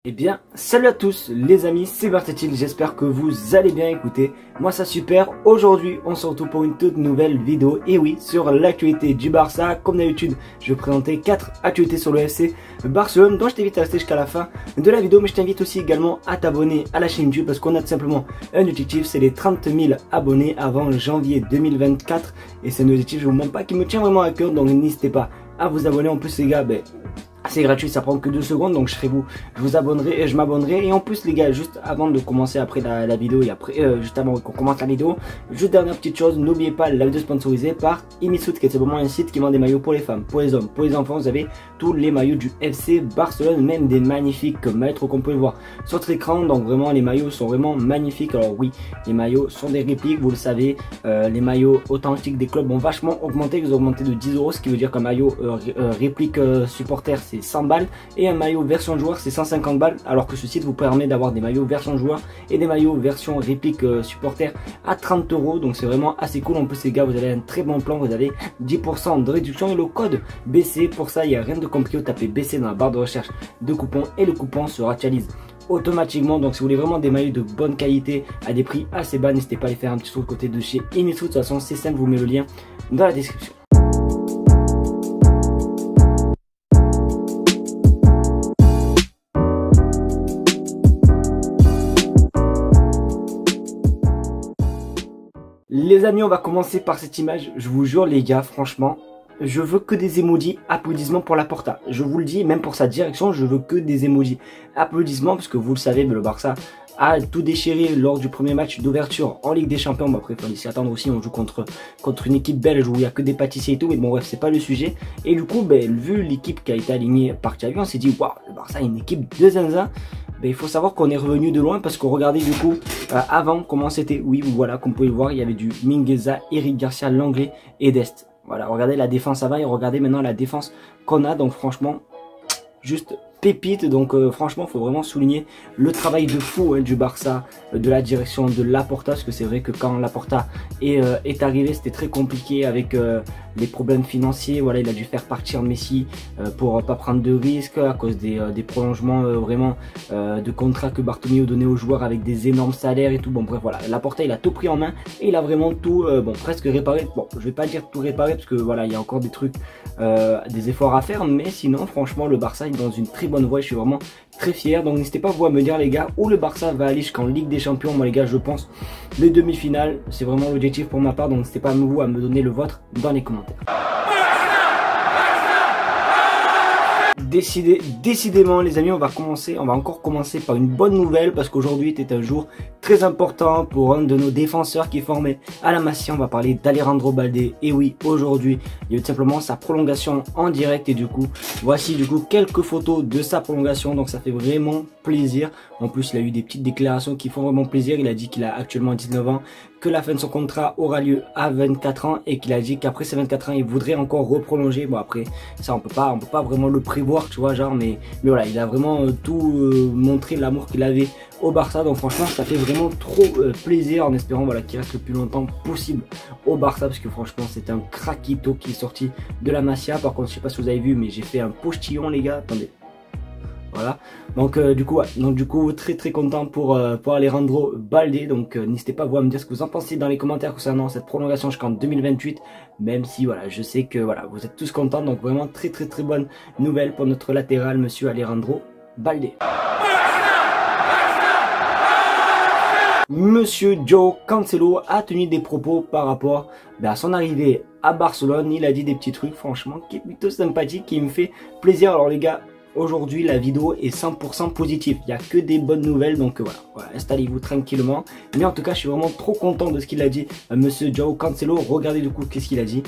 Eh bien, salut à tous les amis, c'est Bartetil, j'espère que vous allez bien. Écoutez, moi ça super. Aujourd'hui, on se retrouve pour une toute nouvelle vidéo. Et oui, sur l'actualité du Barça. Comme d'habitude, je vais présenter 4 actualités sur le FC Barcelone. Donc je t'invite à rester jusqu'à la fin de la vidéo. Mais je t'invite aussi également à t'abonner à la chaîne YouTube, parce qu'on a tout simplement un objectif, c'est les 30 000 abonnés avant janvier 2024. Et c'est un objectif, je vous montre pas, qui me tient vraiment à cœur. Donc n'hésitez pas à vous abonner. En plus les gars, c'est gratuit, ça prend que 2 secondes, donc je vous abonnerai et je m'abonnerai. Et en plus les gars, juste avant de commencer après la vidéo et après juste avant qu'on commence la vidéo, juste dernière petite chose, n'oubliez pas la vidéo sponsorisée par Imisut, qui est simplement un site qui vend des maillots pour les femmes, pour les hommes, pour les enfants. Vous avez tous les maillots du FC Barcelone, même des magnifiques maîtres qu'on peut le voir sur votre écran. Donc vraiment les maillots sont vraiment magnifiques. Alors oui, les maillots sont des répliques, vous le savez. Les maillots authentiques des clubs ont vachement augmenté, ils ont augmenté de 10 €, ce qui veut dire qu'un maillot réplique supporter c'est 100 balles et un maillot version joueur c'est 150 balles, alors que ce site vous permet d'avoir des maillots version joueur et des maillots version réplique supporter à 30 €. Donc c'est vraiment assez cool. En plus les gars, vous avez un très bon plan, vous avez 10% de réduction et le code BC. Pour ça il n'y a rien de compliqué, vous tapez BC dans la barre de recherche de coupons et le coupon se actualise automatiquement. Donc si vous voulez vraiment des maillots de bonne qualité à des prix assez bas, n'hésitez pas à aller faire un petit tour de côté de chez Imisut. De toute façon c'est simple, je vous mets le lien dans la description. Les amis, on va commencer par cette image. Je vous jure les gars, franchement, je veux que des emojis applaudissements pour Laporta. Je vous le dis, même pour sa direction, je veux que des emojis applaudissements, parce que vous le savez, le Barça a tout déchiré lors du premier match d'ouverture en Ligue des Champions. Bon, après il fallait s'y attendre aussi, on joue contre une équipe belge où il n'y a que des pâtissiers et tout, mais bon bref, c'est pas le sujet. Et du coup, vu l'équipe qui a été alignée par Xavi, on s'est dit waouh, le Barça a une équipe de zinzin. Il faut savoir qu'on est revenu de loin, parce qu'on regardait du coup avant comment c'était. Oui, voilà, comme vous pouvez le voir, il y avait du Mingueza, Eric Garcia, Langlais et Dest. Voilà, regardez la défense avant et regardez maintenant la défense qu'on a. Donc franchement, juste pépite. Donc franchement, il faut vraiment souligner le travail de fou du Barça, de la direction de Laporta, parce que c'est vrai que quand Laporta est arrivé, c'était très compliqué avec les problèmes financiers. Voilà, il a dû faire partir Messi pour pas prendre de risques à cause des prolongements vraiment de contrats que Bartomeu donnait aux joueurs avec des énormes salaires et tout. Bon bref, voilà, Laporta il a tout pris en main et il a vraiment tout presque réparé. Bon, je vais pas dire tout réparé, parce que voilà, il y a encore des trucs, des efforts à faire, mais sinon franchement le Barça est dans une très bonne voie. Je suis vraiment très fier. Donc n'hésitez pas vous à me dire les gars où le Barça va aller jusqu'en Ligue des Champions. Moi les gars, je pense les demi-finales, c'est vraiment l'objectif pour ma part. Donc n'hésitez pas vous à me donner le vôtre dans les commentaires. Décidément les amis, on va encore commencer par une bonne nouvelle, parce qu'aujourd'hui était un jour très important pour un de nos défenseurs qui est formé à la Masia. On va parler d'Alejandro Balde. Et oui, aujourd'hui il y a eu tout simplement sa prolongation en direct, et du coup voici quelques photos de sa prolongation. Donc ça fait vraiment plaisir. En plus il a eu des petites déclarations qui font vraiment plaisir. Il a dit qu'il a actuellement 19 ans, que la fin de son contrat aura lieu à 24 ans, et qu'il a dit qu'après ces 24 ans il voudrait encore reprolonger. Bon après ça on peut pas vraiment le prévoir, tu vois, genre, mais voilà, il a vraiment tout montré l'amour qu'il avait au Barça. Donc franchement ça fait vraiment trop plaisir, en espérant voilà qu'il reste le plus longtemps possible au Barça, parce que franchement c'est un craquito qui est sorti de la Masia. Par contre je sais pas si vous avez vu, mais j'ai fait un postillon les gars, attendez. Voilà, donc du coup très content pour Alejandro Balde. Donc n'hésitez pas vous à me dire ce que vous en pensez dans les commentaires concernant cette prolongation jusqu'en 2028, même si voilà, je sais que voilà, vous êtes tous contents. Donc vraiment très bonne nouvelle pour notre latéral monsieur Alejandro Balde. Monsieur Joao Cancelo a tenu des propos par rapport à son arrivée à Barcelone. Il a dit des petits trucs franchement qui est plutôt sympathique, qui me fait plaisir. Alors les gars, aujourd'hui la vidéo est 100% positive, il n'y a que des bonnes nouvelles. Donc voilà, installez-vous tranquillement. Mais en tout cas je suis vraiment trop content de ce qu'il a dit monsieur Joao Cancelo. Regardez du coup qu'est-ce qu'il a dit.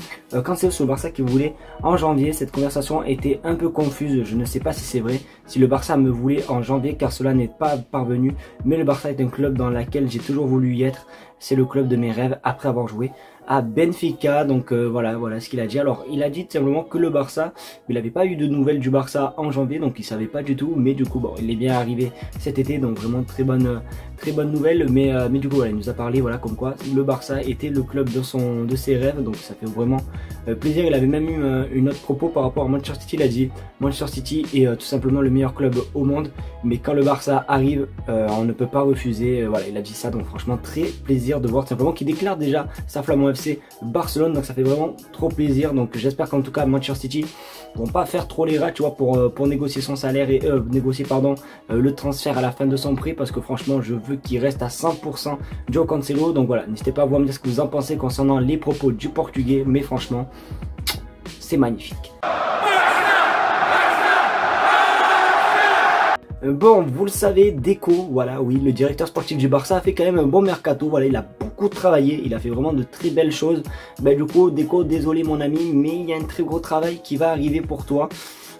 Cancelo sur le Barça qui voulait en janvier. Cette conversation était un peu confuse, je ne sais pas si c'est vrai, si le Barça me voulait en janvier, car cela n'est pas parvenu. Mais le Barça est un club dans lequel j'ai toujours voulu y être. C'est le club de mes rêves après avoir joué à Benfica. Donc voilà ce qu'il a dit. Alors il a dit simplement que le Barça, il n'avait pas eu de nouvelles du Barça en janvier, donc il savait pas du tout. Mais du coup bon, il est bien arrivé cet été, donc vraiment très très bonne nouvelle, mais du coup voilà, il nous a parlé voilà comme quoi le Barça était le club de ses rêves, donc ça fait vraiment plaisir. Il avait même eu une autre propos par rapport à Manchester City. Il a dit Manchester City est tout simplement le meilleur club au monde, mais quand le Barça arrive, on ne peut pas refuser. Voilà, il a dit ça, donc franchement très plaisir de voir tout simplement qu'il déclare déjà sa flamme au FC Barcelone, donc ça fait vraiment trop plaisir. Donc j'espère qu'en tout cas Manchester City vont pas faire trop les rats, tu vois, pour négocier son salaire et négocier pardon le transfert à la fin de son prix, parce que franchement je veux qu'il reste à 100% João Cancelo. Donc voilà, n'hésitez pas à vous me dire ce que vous en pensez concernant les propos du Portugais, mais franchement c'est magnifique. Bon, vous le savez, Deco, voilà, oui, le directeur sportif du Barça a fait quand même un bon mercato. Voilà, il a beaucoup travaillé, il a fait vraiment de très belles choses. Du coup, Deco, désolé mon ami, mais il y a un très gros travail qui va arriver pour toi.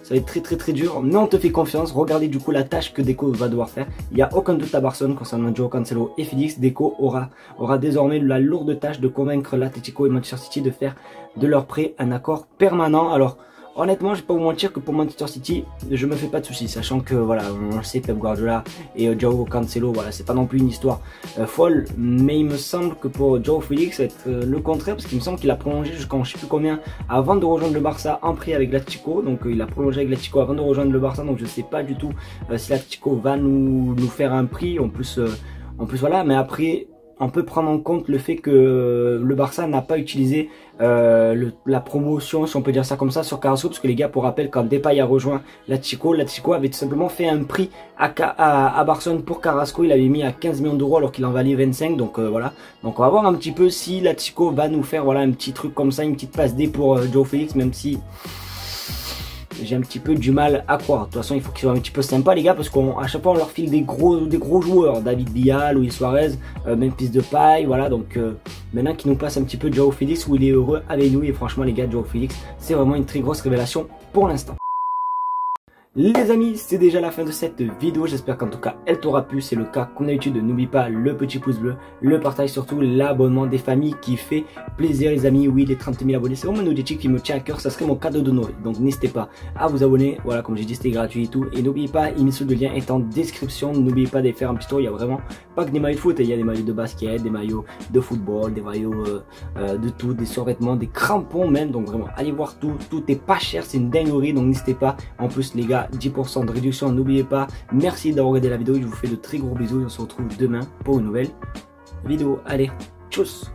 Ça va être très dur, mais on te fait confiance. Regardez du coup la tâche que Deco va devoir faire. Il n'y a aucun doute à Barcelone concernant João Cancelo et Félix. Deco aura désormais la lourde tâche de convaincre l'Atlético et Manchester City de faire de leur prêt un accord permanent. Alors honnêtement, je vais pas vous mentir que pour Manchester City, je me fais pas de soucis, sachant que voilà, on le sait, Pep Guardiola et João Cancelo, voilà, c'est pas non plus une histoire folle, mais il me semble que pour João Félix, ça va être le contraire, parce qu'il me semble qu'il a prolongé jusqu'en je sais plus combien avant de rejoindre le Barça en prêt avec l'Atlético. Donc il a prolongé avec l'Atlético avant de rejoindre le Barça, donc je sais pas du tout si l'Atlético va nous faire un prix en plus voilà, mais après on peut prendre en compte le fait que le Barça n'a pas utilisé la promotion, si on peut dire ça comme ça, sur Carrasco, parce que les gars, pour rappel, quand Depay a rejoint l'Atlético avait tout simplement fait un prix à Barcelone pour Carrasco. Il avait mis à 15 millions d'euros alors qu'il en valait 25, donc voilà. Donc on va voir un petit peu si l'Atlético va nous faire voilà un petit truc comme ça, une petite passe D pour João Félix, même si j'ai un petit peu du mal à croire. De toute façon, il faut qu'ils soient un petit peu sympas les gars, parce qu'à chaque fois on leur file des gros joueurs, David Villa, Luis Suarez, Memphis Depay, voilà. Donc maintenant qu'il nous passe un petit peu João Félix, où il est heureux avec nous, et franchement les gars, João Félix c'est vraiment une très grosse révélation pour l'instant. Les amis, c'est déjà la fin de cette vidéo, j'espère qu'en tout cas elle t'aura plu. C'est le cas, comme d'habitude, n'oublie pas le petit pouce bleu, le partage, surtout l'abonnement des familles qui fait plaisir les amis. Oui, les 30 000 abonnés, c'est vraiment un objectif qui me tient à cœur, ça serait mon cadeau de Noël, donc n'hésitez pas à vous abonner. Voilà, comme j'ai dit, c'était gratuit et tout, et n'oubliez pas, le lien est en description. N'oubliez pas d'aller faire un petit tour, il y a vraiment pas que des maillots de foot, il y a des maillots de basket, des maillots de football, des maillots de tout, des survêtements, des crampons même, donc vraiment allez voir tout est pas cher, c'est une dinguerie, donc n'hésitez pas. En plus les gars, 10% de réduction, n'oubliez pas. Merci d'avoir regardé la vidéo, je vous fais de très gros bisous et on se retrouve demain pour une nouvelle vidéo. Allez, tchuss.